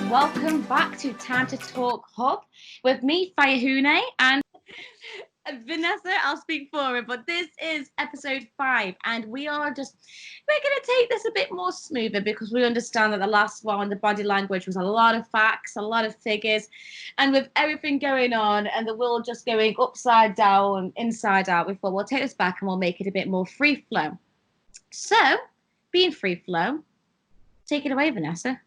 welcome back to Time to Talk Hub with me, Fayahune, and Vanessa. I'll speak for her, but this is episode 5, and we're going to take this a bit more smoother because we understand that the last one, the body language, was a lot of facts, a lot of figures, and with everything going on and the world just going upside down, inside out, we thought we'll take this back and we'll make it a bit more free flow. So, being free flow, take it away, Vanessa.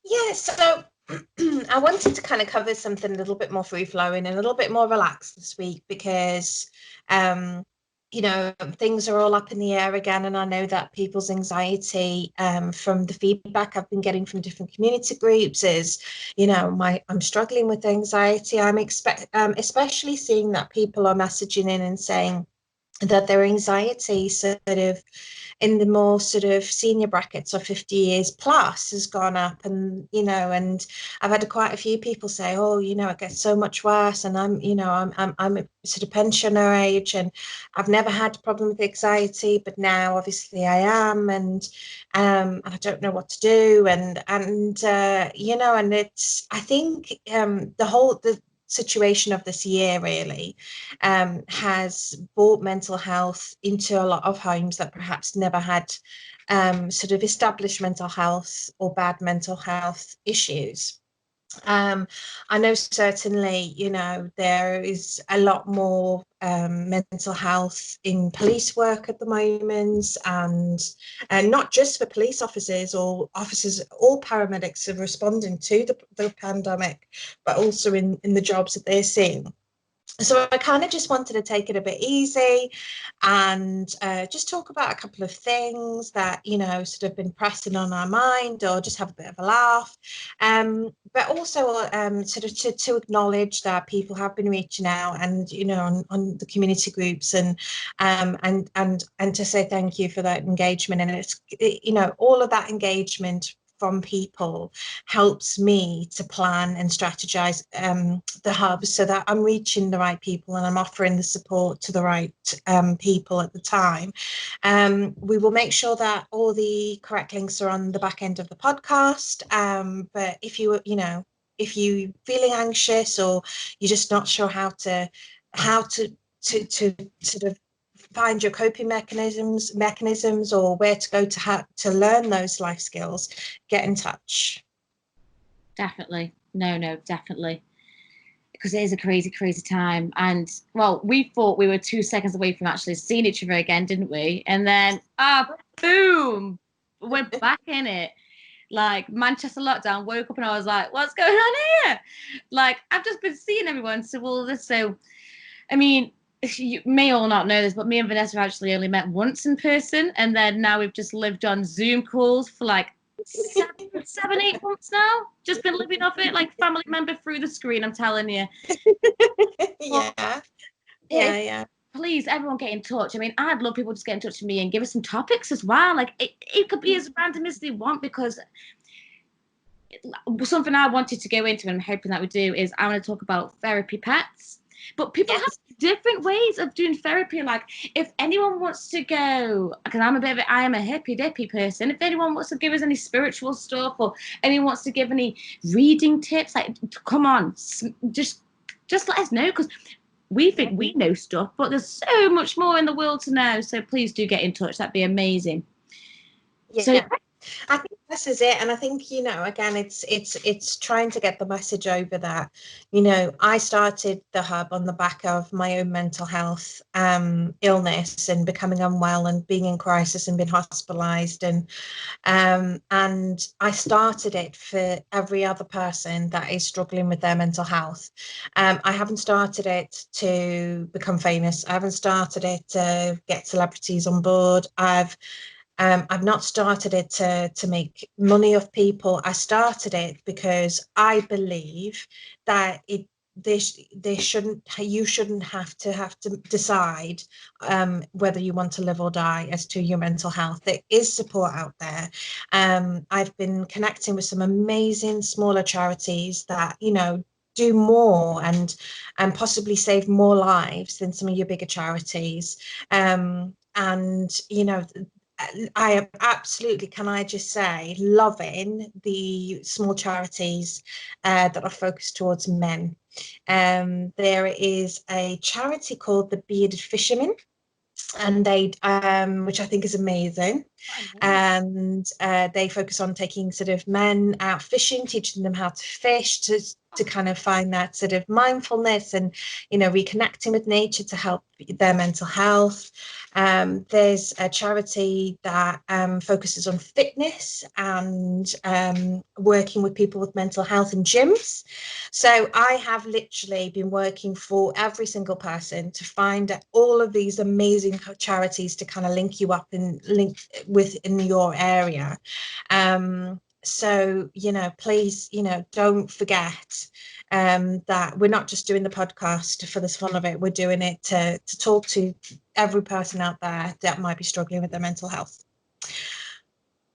Yeah, so I wanted to kind of cover something a little bit more free flowing and a little bit more relaxed this week because, things are all up in the air again. And I know that people's anxiety from the feedback I've been getting from different community groups is, I'm struggling with anxiety. Especially seeing that people are messaging in and saying that their anxiety sort of in the more sort of senior brackets of 50 years plus has gone up, and I've had quite a few people say, it gets so much worse, and I'm sort of pensioner age and I've never had a problem with anxiety, but now obviously I am, and I don't know what to do, and it's, I think the situation of this year really has brought mental health into a lot of homes that perhaps never had sort of established mental health or bad mental health issues. I know certainly, there is a lot more mental health in police work at the moment, and not just for police officers or officers, all paramedics are responding to the pandemic, but also in the jobs that they're seeing. So I kind of just wanted to take it a bit easy and just talk about a couple of things that, sort of been pressing on our mind, or just have a bit of a laugh. But also sort of to acknowledge that people have been reaching out and, on the community groups and to say thank you for that engagement. And it's, all of that engagement from people helps me to plan and strategize the hub so that I'm reaching the right people and I'm offering the support to the right people at the time. We will make sure that all the correct links are on the back end of the podcast. But if you feeling anxious, or you're just not sure how to sort of find your coping mechanisms or where to go to learn those life skills, get in touch. Definitely. No, definitely. Because it is a crazy, crazy time. And, well, we thought we were 2 seconds away from actually seeing each other again, didn't we? And then, boom, we're back in it. Like, Manchester lockdown, woke up and I was like, what's going on here? Like, I've just been seeing everyone. So, I mean, you may all not know this, but me and Vanessa actually only met once in person, and then now we've just lived on Zoom calls for like 7-8 months now. Just been living off it like family member through the screen, I'm telling you. Yeah. Please, everyone get in touch. I mean, I'd love people just get in touch with me and give us some topics as well. Like, it could be as random as they want, because something I wanted to go into and I'm hoping that we do is I want to talk about therapy pets. But people have different ways of doing therapy. Like, if anyone wants to go, because I am a hippy dippy person. If anyone wants to give us any spiritual stuff, or anyone wants to give any reading tips, like, come on, just let us know, because we think we know stuff, but there's so much more in the world to know. So please do get in touch. That'd be amazing. Yeah. So, I think this is it, and I think again it's trying to get the message over that I started the hub on the back of my own mental health illness and becoming unwell and being in crisis and being hospitalized, and I started it for every other person that is struggling with their mental health. I haven't started it to become famous. I haven't started it to get celebrities on board. I've not started it to make money off people. I started it because I believe that you shouldn't have to decide whether you want to live or die as to your mental health. There is support out there. I've been connecting with some amazing smaller charities that do more and possibly save more lives than some of your bigger charities. And I am absolutely, can I just say, loving the small charities that are focused towards men. There is a charity called the Bearded Fishermen, and they which I think is amazing. And they focus on taking sort of men out fishing, teaching them how to fish, to kind of find that sort of mindfulness and, you know, reconnecting with nature to help their mental health. There's a charity that focuses on fitness and working with people with mental health in gyms. So I have literally been working for every single person to find all of these amazing charities to kind of link you up and link with in your area. So, you know, please, you know, don't forget that we're not just doing the podcast for the fun of it. We're doing it to talk to every person out there that might be struggling with their mental health.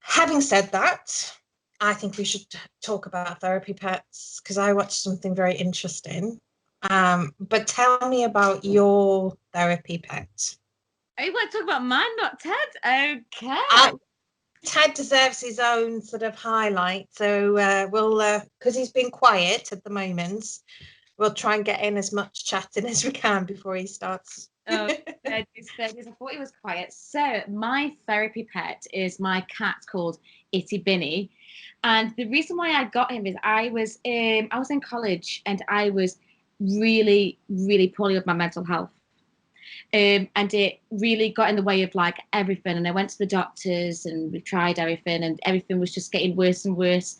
Having said that, I think we should talk about therapy pets, because I watched something very interesting. But tell me about your therapy pet. Oh, you want to talk about mine, not Ted? Okay. Ted deserves his own sort of highlight, so we'll, because he's been quiet at the moment, we'll try and get in as much chatting as we can before he starts. Oh, thirties. I thought he was quiet. So my therapy pet is my cat called Itty Binny, and the reason why I got him is I was in college and I was really really poorly with my mental health. And it really got in the way of like everything. And I went to the doctors and we tried everything, and everything was just getting worse and worse.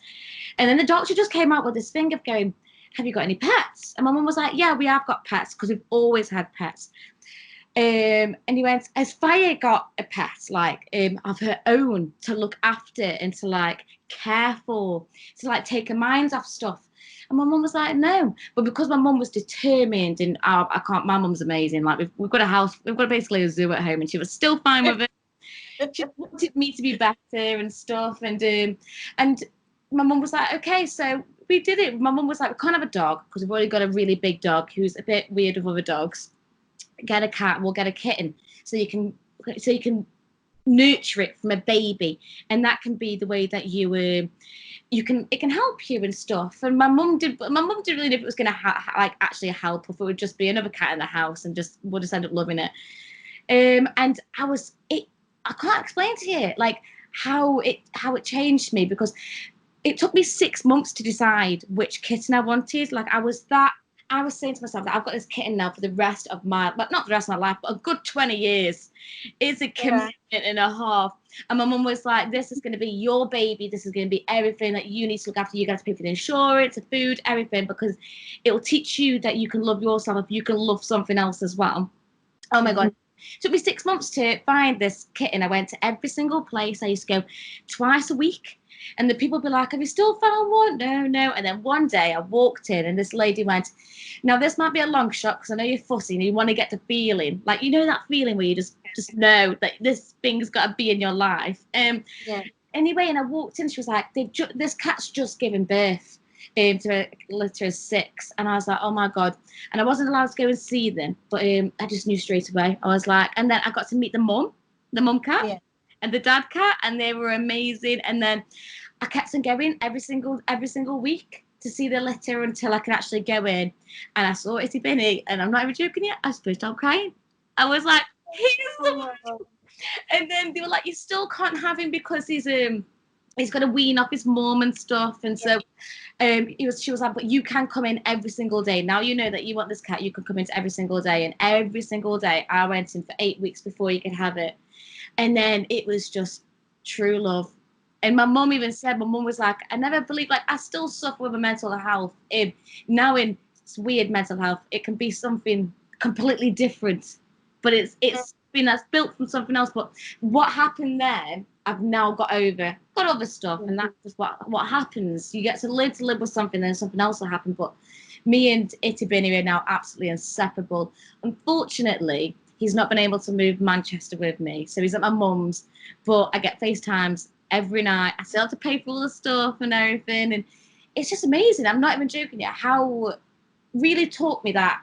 And then the doctor just came out with this thing of going, "Have you got any pets?" And my mum was like, "Yeah, we have got pets because we've always had pets." And he went, "Has Fire got a pet like of her own to look after and to like care for, to like take her mind off stuff?" And my mum was like, "No," but because my mum was determined, and I can't. My mum's amazing. Like we've got a house, we've got basically a zoo at home, and she was still fine with it. She wanted me to be better and stuff, and my mum was like, "Okay," so we did it. My mum was like, "We can't have a dog because we've already got a really big dog who's a bit weird with other dogs. Get a cat, we'll get a kitten, so you can nurture it from a baby, and that can be the way that you can, it can help you and stuff." And my mum didn't really know if it was going to like actually help, or if it would just be another cat in the house and just would just end up loving it. And I can't explain to you like how it changed me, because it took me 6 months to decide which kitten I wanted. Like I was saying to myself that I've got this kitten now for the rest of my, but not the rest of my life, but a good 20 years. It's a commitment and a half. And my mum was like, "This is going to be your baby. This is going to be everything that you need to look after. You got to pay for the insurance, the food, everything, because it will teach you that you can love yourself if you can love something else as well." Oh my God. It took me 6 months to find this kitten. I went to every single place. I used to go twice a week. And the people would be like, "Have you still found one?" "No, no." And then one day I walked in and this lady went, "Now this might be a long shot because I know you're fussy and you want to get the feeling. Like, you know that feeling where you just know that this thing's got to be in your life." Yeah. Anyway, and I walked in, she was like, "This cat's just given birth to a litter of 6." And I was like, "Oh my God." And I wasn't allowed to go and see them, but I just knew straight away. I was like, and then I got to meet the mum cat, Yeah. and the dad cat, and they were amazing. And then I kept on going every single week to see the litter until I could actually go in. And I saw Itty Binny, and I'm not even joking yet, I supposed to start crying. I was like, "He's the one." And then they were like, "You still can't have him because he's got to wean off his mum and stuff." And so she was like, "But you can come in every single day. Now you know that you want this cat, you can come in every single day." And every single day I went in for 8 weeks before you could have it. And then it was just true love. And my mum even said, my mum was like, "I never believed, like, I still suffer with a mental health. Now in it's weird mental health, it can be something completely different, but it's been that's built from something else. But what happened there, I've now got other stuff, and that's just what happens. You get to live with something, then something else will happen. But me and Itty Binny are now absolutely inseparable. Unfortunately, he's not been able to move Manchester with me, so he's at my mum's. But I get FaceTimes every night. I still have to pay for all the stuff and everything, and it's just amazing. I'm not even joking yet. How really taught me that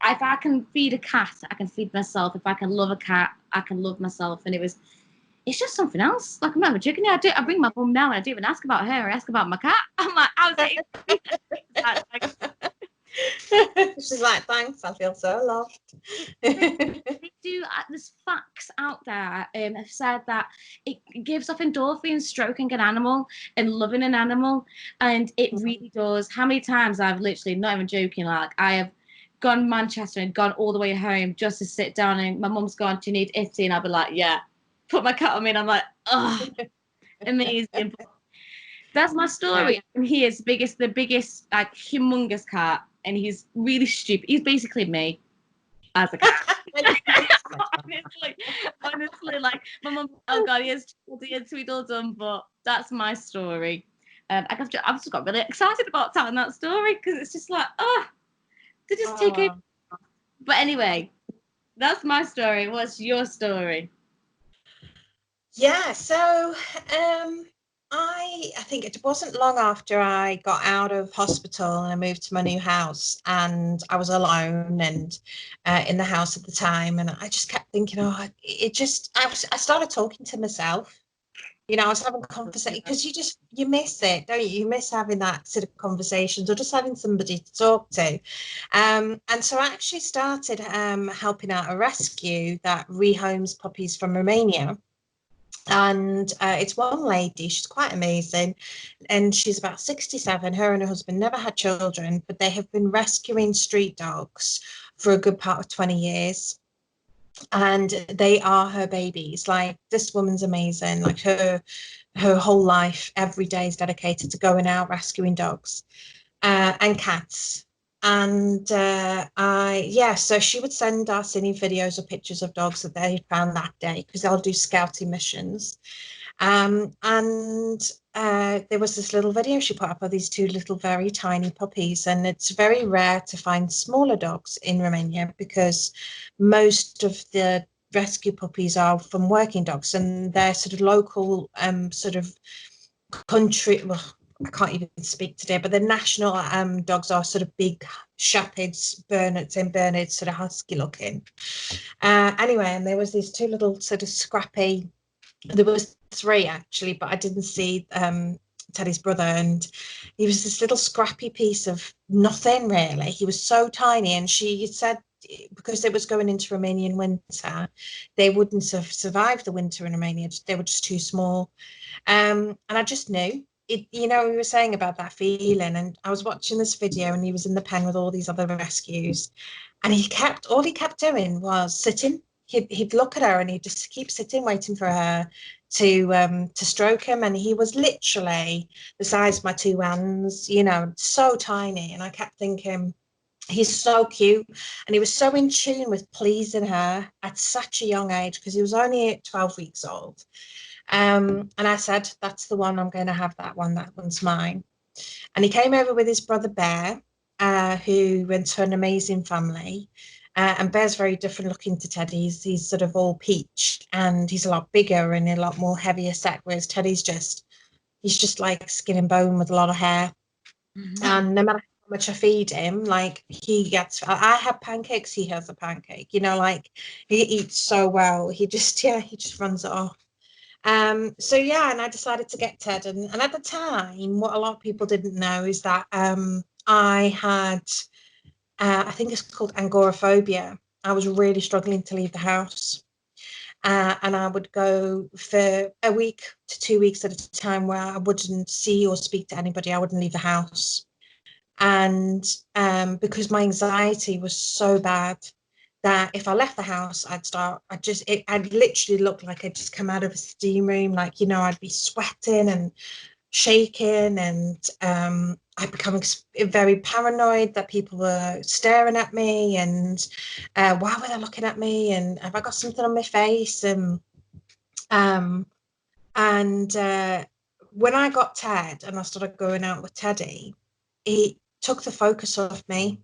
if I can feed a cat, I can feed myself. If I can love a cat, I can love myself. And it's just something else. Like, I'm not even joking. I bring my mum now and I don't even ask about her. I ask about my cat. I'm like, how's it? She's like, thanks, I feel so loved. They do. There's facts out there have said that it gives off endorphins stroking an animal and loving an animal, and it really does. How many times I've literally, not even joking, like I have gone Manchester and gone all the way home just to sit down, and my mum's gone, "Do you need Itty?" And I'll be like, "Yeah." Put my cat on me, and I'm like, "Oh, amazing." But that's my story. And he is the biggest, like humongous cat, and he's really stupid. He's basically me as a cat. honestly, like my mum, oh god, he is Tweedledum, but that's my story. I've just got really excited about telling that story because it's just like, oh, to just take it. But anyway, that's my story. What's your story? Yeah, so I think it wasn't long after I got out of hospital and I moved to my new house, and I was alone and in the house at the time, and I just kept thinking, oh, I started talking to myself. You know, I was having conversation because you miss it, don't you? You miss having that sort of conversations or just having somebody to talk to. And so I actually started helping out a rescue that rehomes puppies from Romania. And it's one lady, she's quite amazing, and she's about 67. Her and her husband never had children, but they have been rescuing street dogs for a good part of 20 years. And they are her babies. Like, this woman's amazing. Like, her whole life, every day is dedicated to going out rescuing dogs and cats. And so she would send us any videos or pictures of dogs that they found that day, because they'll do scouting missions. And there was this little video she put up of these two little, very tiny puppies. And it's very rare to find smaller dogs in Romania because most of the rescue puppies are from working dogs, and they're sort of local, sort of country. Well, I can't even speak today, but the national dogs are sort of big shepherds, St. Bernards, sort of husky looking. Anyway, and there was these two little sort of scrappy, there was three actually, but I didn't see Teddy's brother, and he was this little scrappy piece of nothing really. He was so tiny, and she said because it was going into Romanian winter, they wouldn't have survived the winter in Romania. They were just too small. And I just knew it, you know, we were saying about that feeling, and I was watching this video, and he was in the pen with all these other rescues, and all he kept doing was sitting. He'd look at her and he'd just keep sitting, waiting for her to stroke him. And he was literally the size of my two hands, you know, so tiny. And I kept thinking, he's so cute, and he was so in tune with pleasing her at such a young age, because he was only 12 weeks old. And I said, that's the one, I'm going to have that one. That one's mine. And he came over with his brother Bear, who went to an amazing family. And Bear's very different looking to Teddy. He's sort of all peach, and he's a lot bigger and a lot more heavier set, whereas he's just like skin and bone with a lot of hair. Mm-hmm. And no matter how much I feed him, like I have pancakes, he has a pancake, you know, like he eats so well. He just runs it off. So yeah, and I decided to get Ted, and at the time, what a lot of people didn't know is that I had, I think it's called agoraphobia. I was really struggling to leave the house, and I would go for a week to 2 weeks at a time where I wouldn't see or speak to anybody. I wouldn't leave the house, and because my anxiety was so bad, that if I left the house, I'd literally look like I'd just come out of a steam room. Like, you know, I'd be sweating and shaking, and I'd become very paranoid that people were staring at me, and why were they looking at me, and have I got something on my face? Um, and when I got Ted and I started going out with Teddy, he took the focus off me.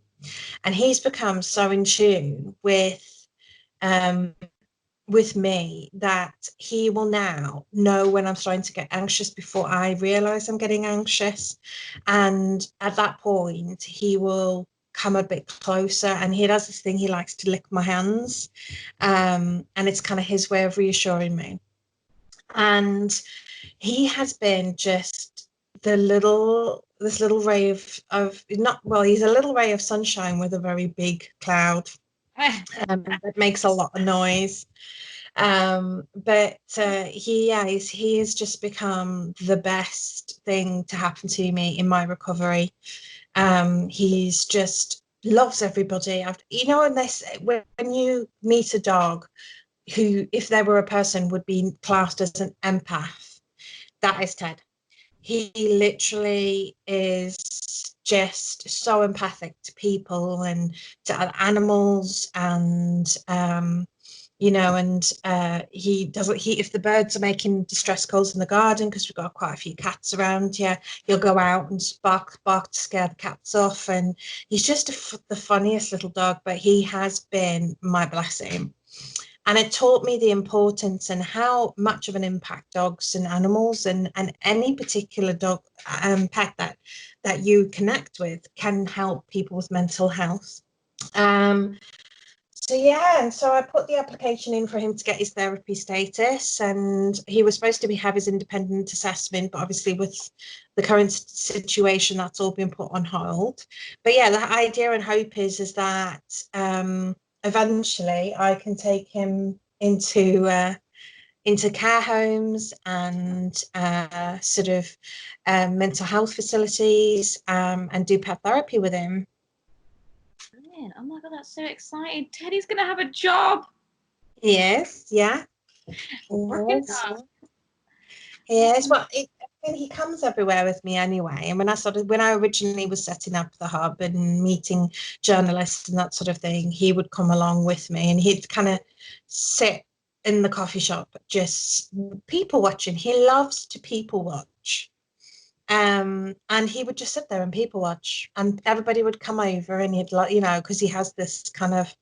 And he's become so in tune um, with me that he will now know when I'm starting to get anxious before I realize I'm getting anxious. And at that point, he will come a bit closer, and he does this thing, he likes to lick my hands. And it's kind of his way of reassuring me. And he has been just this little ray of not well, he's a little ray of sunshine with a very big cloud that makes a lot of noise. But he has just become the best thing to happen to me in my recovery. He's just loves everybody. Unless when you meet a dog who, if there were a person, would be classed as an empath, that is Ted. He literally is just so empathic to people and to animals, and he doesn't he if the birds are making distress calls in the garden, because we've got quite a few cats around here, he'll go out and bark to scare the cats off. And he's just the funniest little dog, but he has been my blessing. And it taught me the importance and how much of an impact dogs and animals and any particular dog pet that you connect with can help people with mental health. And so I put the application in for him to get his therapy status, and he was supposed to have his independent assessment, but obviously with the current situation, that's all been put on hold. But yeah, the idea and hope is that eventually I can take him into care homes and mental health facilities, and do pet therapy with him. Brilliant. Oh my God, that's so exciting. Teddy's going to have a job. Yes, yeah. Yes. Yes, well, he comes everywhere with me anyway. And when I originally was setting up the hub and meeting journalists and that sort of thing, he would come along with me, and he'd kind of sit in the coffee shop, just people watching. He loves to people watch. And he would just sit there and people watch, and everybody would come over, and he'd because he has this kind of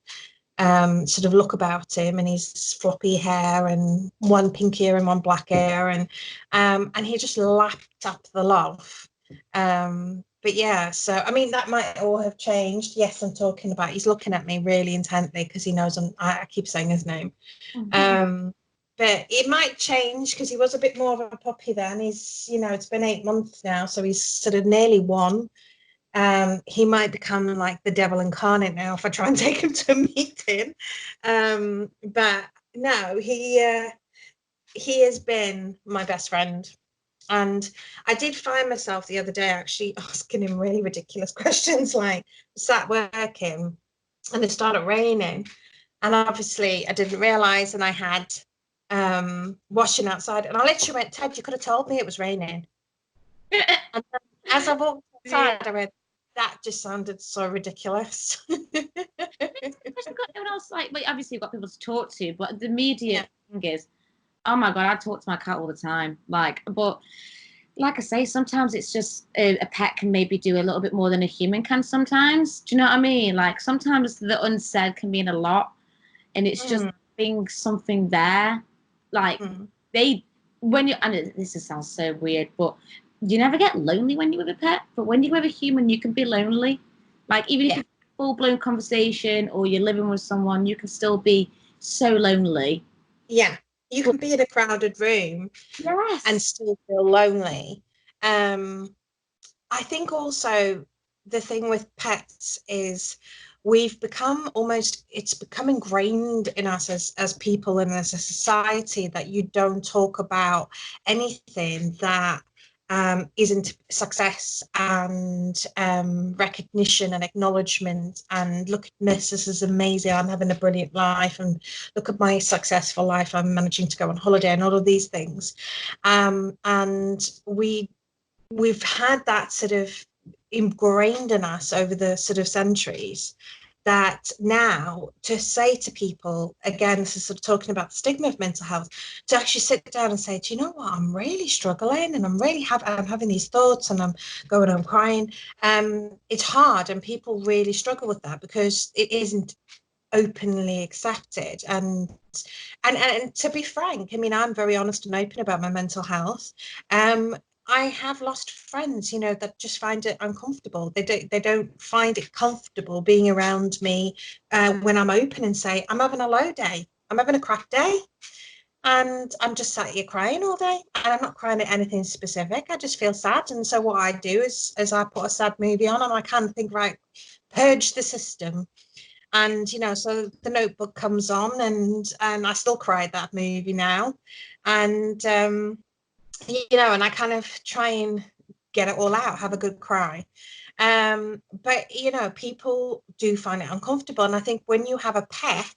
sort of look about him, and his floppy hair and one pink ear and one black ear, and he just lapped up the love. But yeah, so I mean that might all have changed. Yes, I'm talking about, he's looking at me really intently because he knows I keep saying his name. But it might change because he was a bit more of a puppy then. It's been 8 months now, so he's sort of nearly 1. He might become like the devil incarnate now if I try and take him to a meeting. But no, he has been my best friend. And I did find myself the other day actually asking him really ridiculous questions, like sat working and it started raining. And obviously I didn't realise, and I had washing outside. And I literally went, Ted, you could have told me it was raining. And as I walked outside, I went, that just sounded so ridiculous. You've got no one else, like obviously you've got people to talk to, but the immediate thing is, oh my God, I talk to my cat all the time. But like I say, sometimes it's just a pet can maybe do a little bit more than a human can sometimes. Do you know what I mean? Like sometimes the unsaid can mean a lot, and it's just being something there. Like and this sounds so weird, but you never get lonely when you're with a pet. But when you're with a human, you can be lonely. Like even if it's a full-blown conversation or you're living with someone, you can still be so lonely. Yeah, you can be in a crowded room and still feel lonely. I think also the thing with pets is it's become ingrained in us as people and as a society that you don't talk about anything that isn't success and recognition and acknowledgement, and look at this is amazing, I'm having a brilliant life, and look at my successful life, I'm managing to go on holiday, and all of these things. And we've had that sort of ingrained in us over the sort of centuries, that now to say to people, again, this is sort of talking about the stigma of mental health, to actually sit down and say, do you know what, I'm really struggling, and I'm having these thoughts, and I'm going home crying. It's hard, and people really struggle with that because it isn't openly accepted. And to be frank, I mean, I'm very honest and open about my mental health. I have lost friends, that just find it uncomfortable. They don't find it comfortable being around me when I'm open and say, I'm having a low day, I'm having a crap day. and I'm just sat here crying all day, and I'm not crying at anything specific. I just feel sad, and so what I do is I put a sad movie on, and I can think, right, purge the system. And so The Notebook comes on, and I still cry at that movie now, and and I kind of try and get it all out, have a good cry. But people do find it uncomfortable, and I think when you have a pet,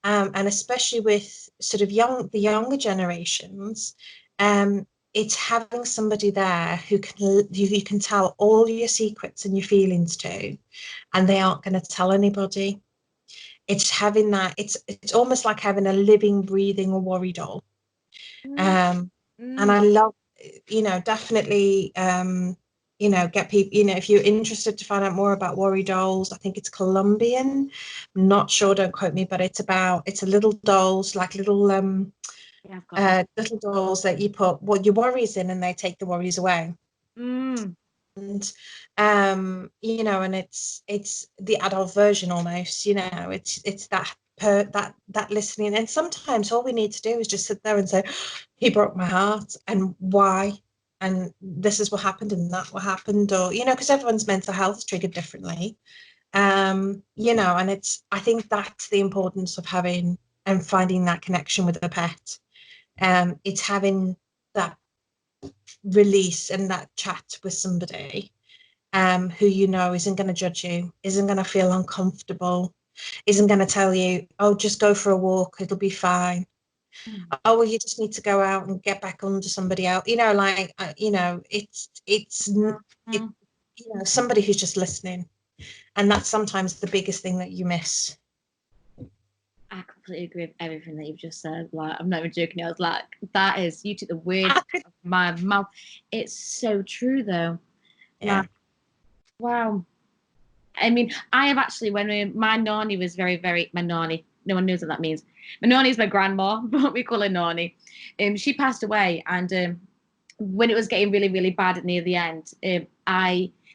and especially with sort of the younger generations, it's having somebody there who you can tell all your secrets and your feelings to, and they aren't going to tell anybody. It's having that. It's almost like having a living, breathing worry doll. Mm, Um, and mm. I love, definitely, get people, if you're interested to find out more about worry dolls, I think it's Colombian. I'm not sure, don't quote me, but it's a little dolls, like Yeah, I've got one. little dolls that you put what your worries in, and they take the worries away. Mm. And and it's the adult version almost. It's that listening, and sometimes all we need to do is just sit there and say, he broke my heart, and why, and this is what happened, and that what happened, or because everyone's mental health is triggered differently. And I think that's the importance of having and finding that connection with a pet. It's having that release and that chat with somebody who isn't going to judge you, isn't going to feel uncomfortable, isn't going to tell you, oh, just go for a walk, it'll be fine. Mm. Oh, well, you just need to go out and get back under somebody else. It, Mm. somebody who's just listening. And that's sometimes the biggest thing that you miss. I completely agree with everything that you've just said. Like, I'm not even joking. I was like, that is, you took the words out of my mouth. It's so true, though. Yeah. Like, wow. I mean, I have actually, my nanny was very, very, my nanny, no one knows what that means. My nanny is my grandma, but we call her nanny. She passed away, and when it was getting really, really bad at near the end,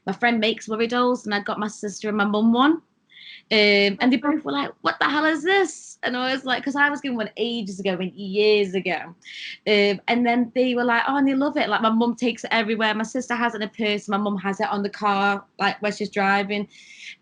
my friend makes worry dolls, and I got my sister and my mum one. And they both were like, "What the hell is this?" And I was like, "Because I was given one ages ago, years ago." And then they were like, "Oh, and they love it. Like my mum takes it everywhere. My sister has it in a purse. My mum has it on the car, like when she's driving,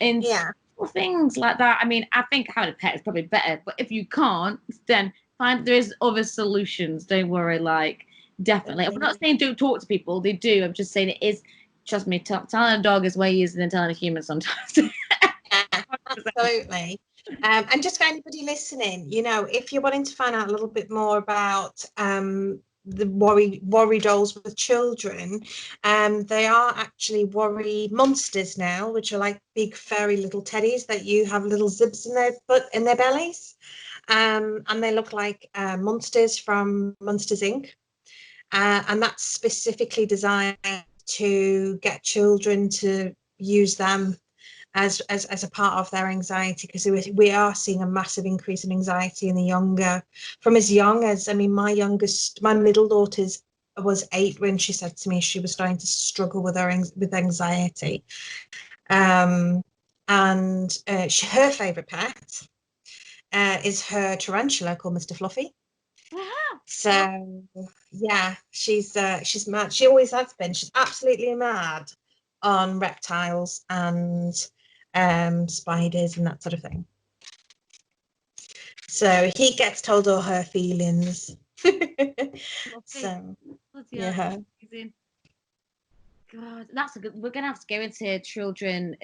and Yeah. things like that." I mean, I think having a pet is probably better, but if you can't, then there is other solutions. Don't worry. Like definitely, I'm not saying don't talk to people. They do. I'm just saying it is. Trust me, telling a dog is way easier than telling a human sometimes. Yeah, absolutely. And just for anybody listening, if you're wanting to find out a little bit more about the worry dolls with children, they are actually worry monsters now, which are like big furry little teddies that you have little zips in their bellies, and they look like monsters from Monsters Inc. And that's specifically designed to get children to use them as a part of their anxiety, because we are seeing a massive increase in anxiety in the younger, from as young as, I mean, my middle daughter's was 8 when she said to me she was starting to struggle with with anxiety. And her favorite pet is her tarantula called Mr. Fluffy. So yeah, she's mad. She always has been. She's absolutely mad on reptiles and spiders and that sort of thing. So he gets told all her feelings. So yeah. God, that's a good. We're gonna have to go into children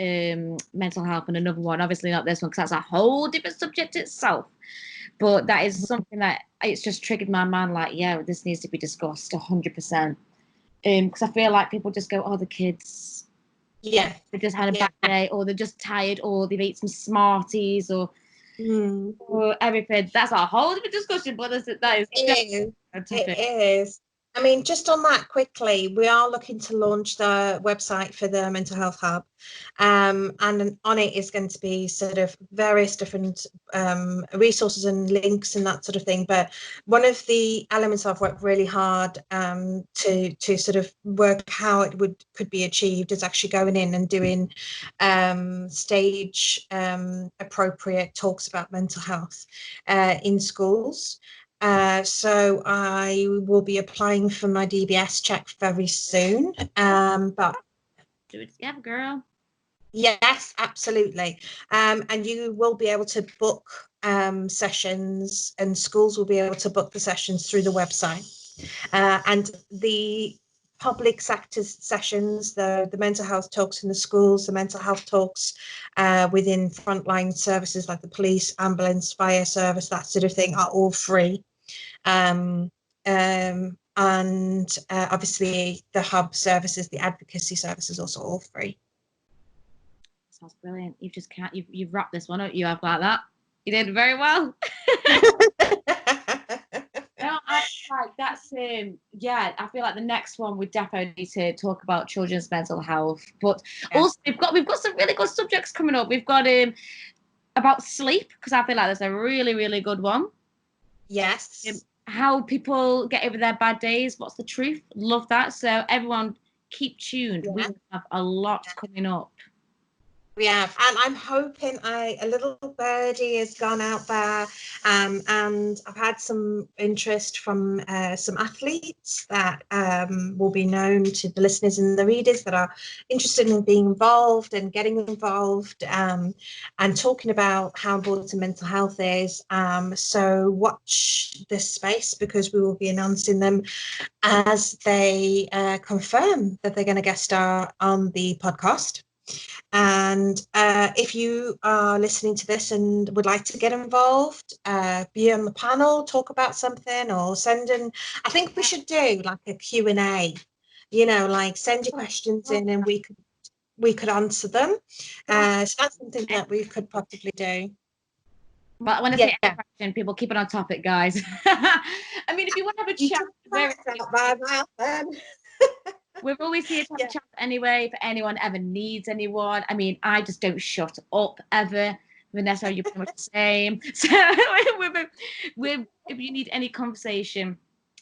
mental health and another one. Obviously not this one because that's a whole different subject itself. But that is something that it's just triggered my mind. Like, yeah, this needs to be discussed 100%. Because I feel like people just go, "Oh, the kids, Yeah. they just had a Yeah. bad day, or they're just tired, or they've ate some Smarties, or everything." That's a whole different discussion. But that is It is. a It topic. is. I mean, just on that quickly, we are looking to launch the website for the Mental Health Hub. And on it is going to be sort of various different resources and links and that sort of thing. But one of the elements I've worked really hard to sort of work how it could be achieved is actually going in and doing stage appropriate talks about mental health in schools. So I will be applying for my DBS check very soon. But Do it together, girl. yes, absolutely. And you will be able to book sessions, and schools will be able to book the sessions through the website. And the public sector sessions, the mental health talks in the schools, the mental health talks within frontline services like the police, ambulance, fire service, that sort of thing, are all free. Um, and obviously the hub services, the advocacy services, also all free. Sounds brilliant. You've just can't. You've wrapped this one up. You have like that. You did very well. No, I like that's yeah. I feel like the next one we definitely need to talk about children's mental health, but also we've got some really good subjects coming up. We've got about sleep, because I feel like that's a really really good one. Yes. How people get over their bad days. What's the truth? Love that. So everyone, keep tuned. We have a lot coming up. We have, and I'm hoping a little birdie has gone out there, and I've had some interest from some athletes that will be known to the listeners and the readers that are interested in being involved and getting involved, and talking about how important mental health is. So watch this space, because we will be announcing them as they confirm that they're going to guest star on the podcast. And if you are listening to this and would like to get involved, be on the panel, talk about something, or send in, I think we should do like a Q&A, like send your questions in and we could answer them. So that's something that we could possibly do. But when I say any question, people keep it on topic, guys. I mean, if you want to have a chat, we're always here to have a chat anyway, if anyone ever needs anyone. I mean, I just don't shut up ever. Vanessa, you're pretty much the same. So if you need any conversation,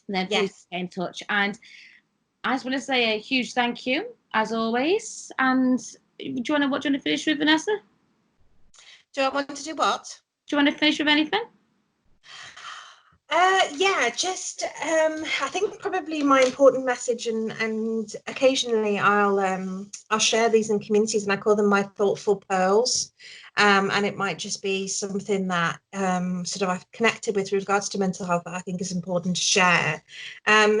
then please get in touch. And I just want to say a huge thank you, as always. And what do you want to finish with, Vanessa? Do I want to do what? Do you want to finish with anything? Just I think probably my important message, and occasionally I'll share these in communities, and I call them my thoughtful pearls. And it might just be something that sort of I've connected with regards to mental health that I think is important to share.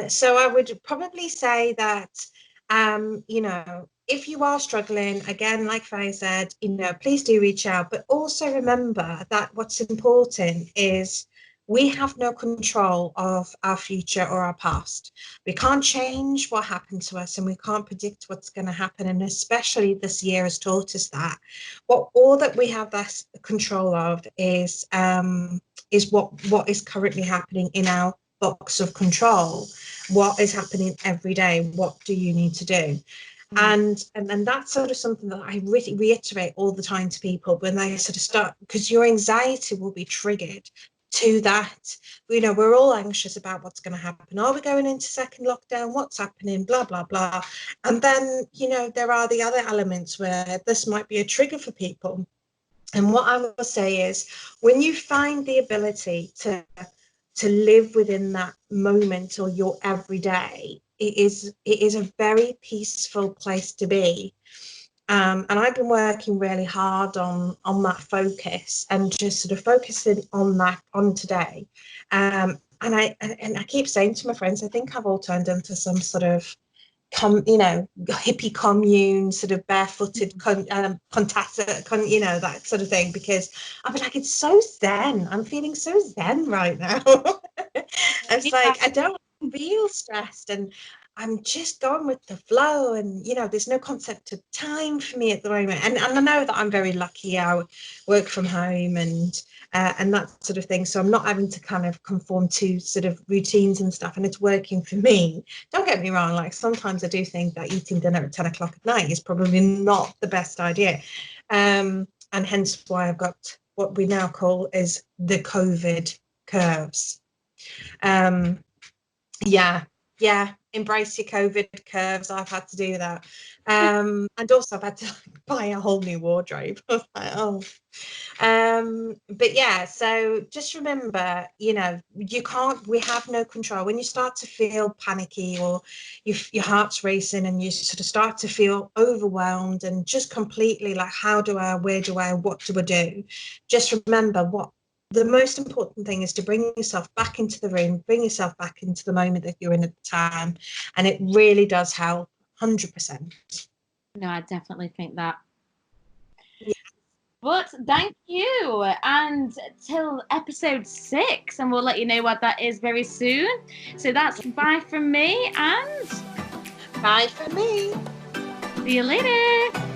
So I would probably say that if you are struggling, again, like Faye said, please do reach out, but also remember that what's important is we have no control of our future or our past. We can't change what happened to us, and we can't predict what's going to happen. And especially this year has taught us that. All that we have that control of is what is currently happening in our box of control. What is happening every day? What do you need to do? And that's sort of something that I really reiterate all the time to people when they sort of start, because your anxiety will be triggered to that. We're all anxious about what's going to happen. Are we going into second lockdown? What's happening? Blah, blah, blah. And then, there are the other elements where this might be a trigger for people. And what I will say is, when you find the ability to live within that moment or your everyday, it is a very peaceful place to be. And I've been working really hard on that focus, and just sort of focusing on that on today. And I keep saying to my friends, I think I've all turned into some sort of hippie commune, sort of barefooted that sort of thing, because I'll be like, it's so zen. I'm feeling so zen right now. It's like I don't feel stressed, and I'm just going with the flow, and there's no concept of time for me at the moment. And I know that I'm very lucky. I work from home and that sort of thing, so I'm not having to kind of conform to sort of routines and stuff, and it's working for me. Don't get me wrong, like sometimes I do think that eating dinner at 10 o'clock at night is probably not the best idea, and hence why I've got what we now call is the COVID curves. Yeah, embrace your COVID curves. I've had to do that. And also I've had to buy a whole new wardrobe. I was like, oh. But yeah, so just remember, you know, we have no control. When you start to feel panicky, or your heart's racing, and you sort of start to feel overwhelmed and just completely like, where do I, what do I do? Just remember, what the most important thing is to bring yourself back into the room, bring yourself back into the moment that you're in at the time. And it really does help, 100%. No, I definitely think that. Yeah. But thank you. And till episode 6, and we'll let you know what that is very soon. So that's bye from me, and Bye for me. see you later.